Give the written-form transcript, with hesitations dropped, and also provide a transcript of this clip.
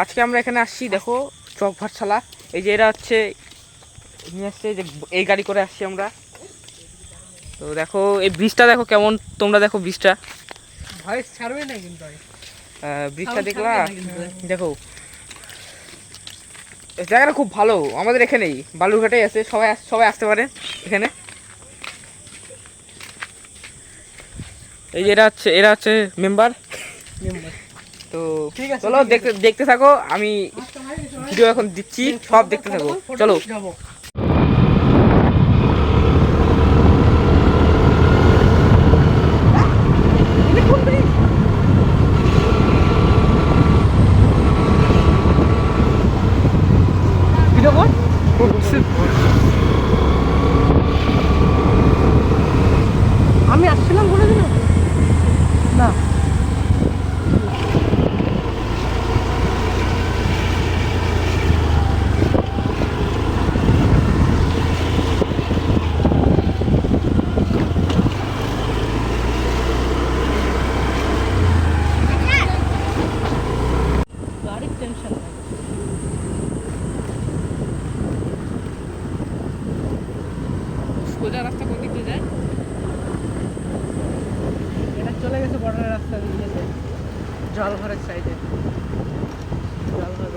আজকে আমরা এখানে আসছি, দেখো চক ভাটশালা। এই যে এরা হচ্ছে নিয়ে আসছে, যে এই গাড়ি করে আসছি আমরা। তো দেখো এই ব্রিজটা দেখো কেমন, তোমরা দেখো ব্রিজটা, ভয়েস ছাড়বে না কিন্তু ব্রিজটা দেখলা? দেখো জায়গাটা খুব ভালো, আমাদের এখানেই বালুরঘাটেই আছে, সবাই সবাই আসতে পারে এখানে। এই যে এরা হচ্ছে মেম্বার। তো চলো দেখতে দেখতে থাকো, আমি ভিডিও এখন দিচ্ছি, সব দেখতে থাকো, চলো। আমি আসছিলাম বলে দিল না। গাড়ির টেনশন নাই। সোজা রাস্তা কোন দিক দিয়ে যায়? এটা চলে গেছে বর্ডারের রাস্তা দিয়ে জলঘরের সাইডে। জলঘর